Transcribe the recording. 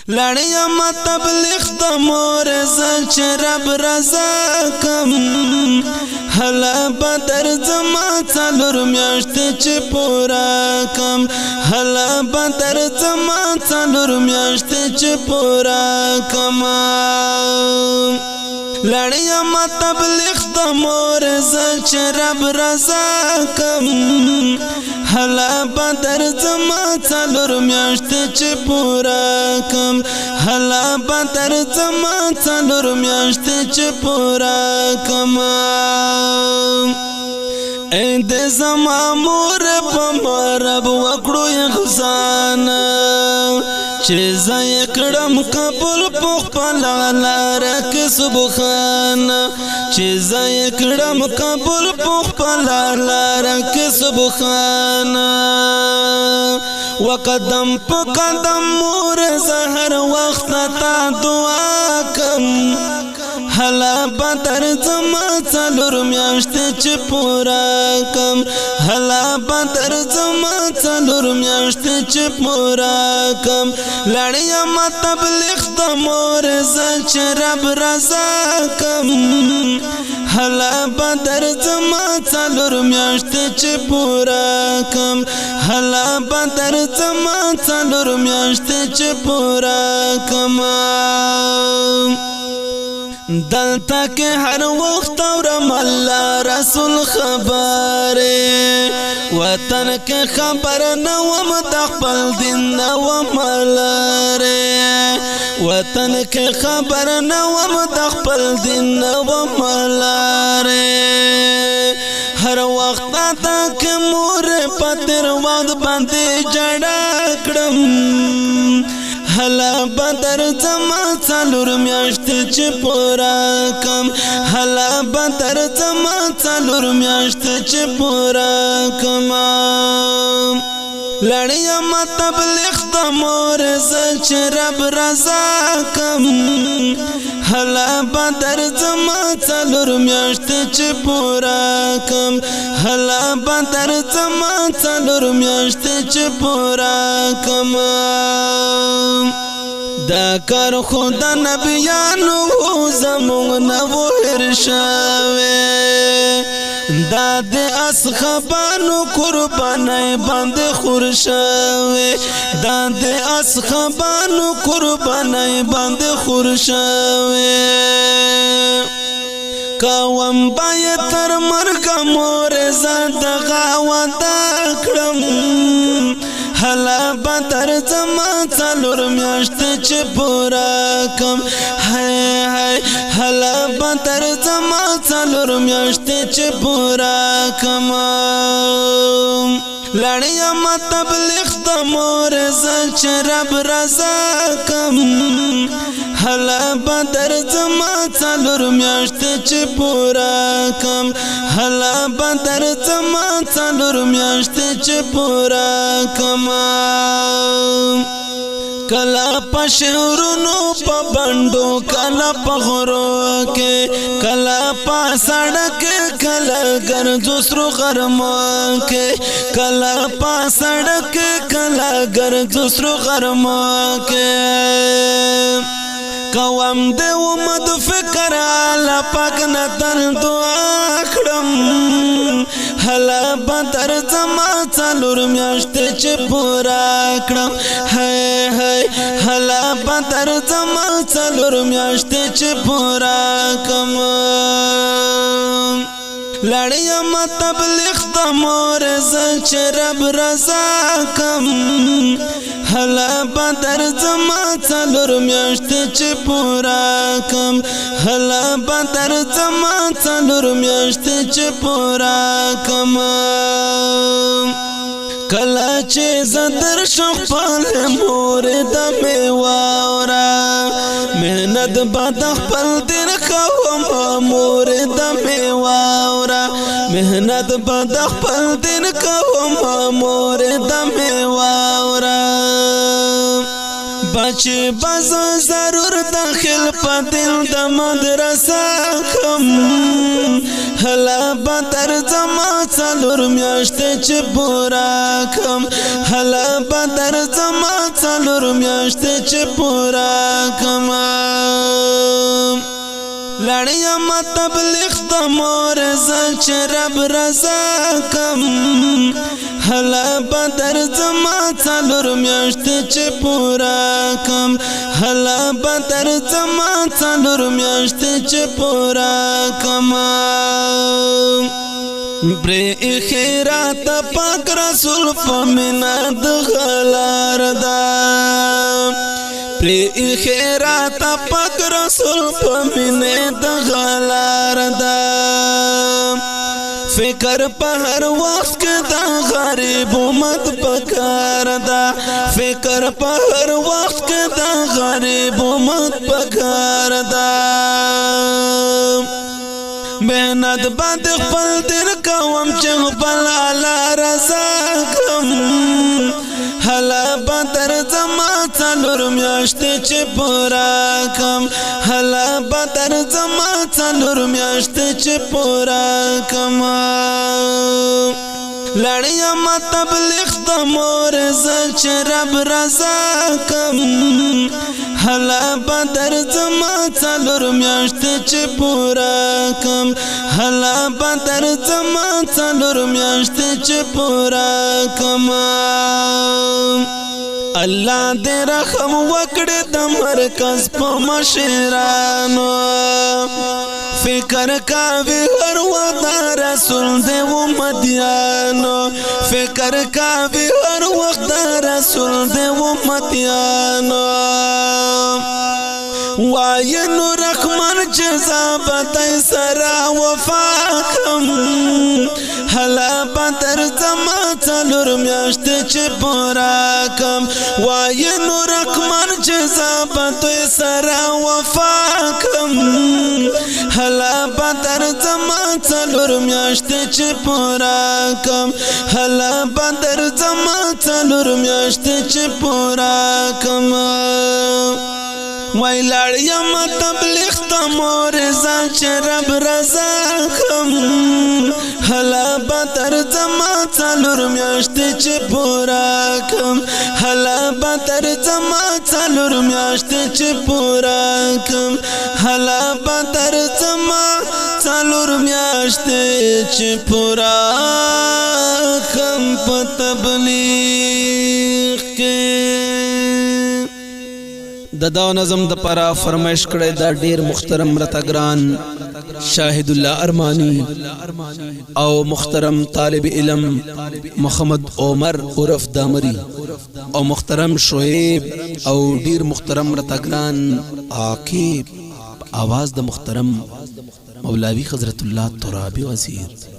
لړیم تبلیغ د مور زچ رب رضا کم هلا بدر زما څلور میاشتې چې پورا کم هلا بدر زما څلور میاشتې چې پورا کم لړیم تبلیغ د مور زچ رب رضا کم هلا بدر زما څلور میاشتې چې پورا کم هلا بدر زما څلور میاشتې چې پورا کم اې د زما مور په مرب وکړو احسان چې زه کړم قبول په خپل لار کې سبحان چې زه کړم قبول په خپل لار کې سبحان وقدم په قدم مور زهر وخت تا دعا کم هلا بدر زما څلور میاشتې چې پورا کم هلا بدر زما څلور میاشتې چې پورا کم لړیم تبلیغ د مور زچ رب رضا کم هلا بدر زما څلور میاشتې چې پورا کم هلا بدر زما څلور میاشتې چې پورا کم دلتا کے ہر وقت اورم اللہ رسول خبره وطن کے خبر نوم تقبل دین نوم لاره وطن کے خبر نوم تقبل دین نوم لاره ہر وقت تک مور پتر وقت باندې جڑا کړم هلا بدر زما څلور میاشتې چې پورا کم هلا بدر زما څلور میاشتې چې پورا کم لړیم تبلیغ د مور زچ رب رضا کم هلا بدر زما څلور میاشتې چې پورا کم هلا بدر زما څلور میاشتې چې پورا کم دا کار خدا نبیانو زمونږ نه هېر شوی دا د اصحابانو قربانۍ باندې خور شوی دا د اصحابانو قربانۍ باندې خور شوی کوم باید تر مرګه مور زه دغه وعده کړم هلا بدر زما څلور میاشتې چې پورا کم هلا بدر زما څلور میاشتې چې پورا کم لړیم تبلیغ د مور زچ رب رضا کم هلا بدر زما څلور میاشتې چې پورا کم هلا بدر زما څلور میاشتې چې پورا کم کلا پشورونو په بندو کلا په غرو کې کلا په سړک کلا ګرځو سرو غرمو کې کلا په سړک کلا ګرځو سرو غرمو کې کوم د امید فکر الله پاک نه تل دعا کړم هلا بدر زما څلور میاشتې چې پورا کړم هلا بدر زما څلور میاشتې چې پورا کړم لړیم تبلیغ د مور زچ رب رضا کم هلا بدر زما څلور میاشتې چې پورا کم هلا بدر زما څلور میاشتې چې پورا کم کلا چې زدر شخپل مور د میواورا مهنت بد خپل دین کوم مور د میواورا مهنت بد خپل دین کوم مور د میواورا بچی بز ضرور داخل پا دل دا مدرسہ کم حلا بدر زما څلور میاشتې چې پورا کم حلا بدر زما څلور میاشتې چې پورا کم لړیم تبلیغ د مور زچ رب رضا کم حلا بدر زما څلور میاشتې چې پورا کم حلا بدر زما څلور میاشتې چې پورا کم بری خیرات پاک رسول فمنا د غلار دا بری خیرات پاک رسول فمنا د غلار دا فکر په هر وخت کې دا غریب امت پکار دا فکر په هر وخت کې دا غریب امت پکار دا محنت باندې خپل دل کوم چې خپل اعلی رضا کوم حلا بدر زما څلور میاشتې چې پورا کم حلا بدر زما څلور میاشتې چې پورا کم لړیم تبلیغ د مور زچ رب رضا کم حلا بدر زما څلور میاشتې چې پورا کم حلا بدر زما څلور میاشتې چې پورا کم الله دې رحم وکړي د مرکز په مشرانو فکر کاوی هر وخت رسول دې امتیانو فکر کاوی هر وخت رسول دې امتیانو وای نو رحمان جزا بتای سرا وفا کم حلا بدر زما څلور میاشتې چې پورا کم وای نو رحمان جزا بتای سرا وفا کم حلا بدر زما څلور میاشتې چې پورا کم حلا بدر زما څلور میاشتې چې پورا کم وای لړیم تبلیغ د مور زچ رب رضا کم حلا بدر زما څلور میاشتې چې پورا کم حلا بدر زما څلور میاشتې چې پورا کم حلا بدر زما څلور میاشتې چې پورا کم په تبلیغ کې د دا نظم د پارا فرمایش کړی دا ډیر محترم رتګران شاهد الله ارمانی او محترم طالب علم محمد عمر عرف دامری او محترم شعیب او ډیر محترم رتګران عاقب आवाज د محترم مولوی حضرت الله ترابی وزیر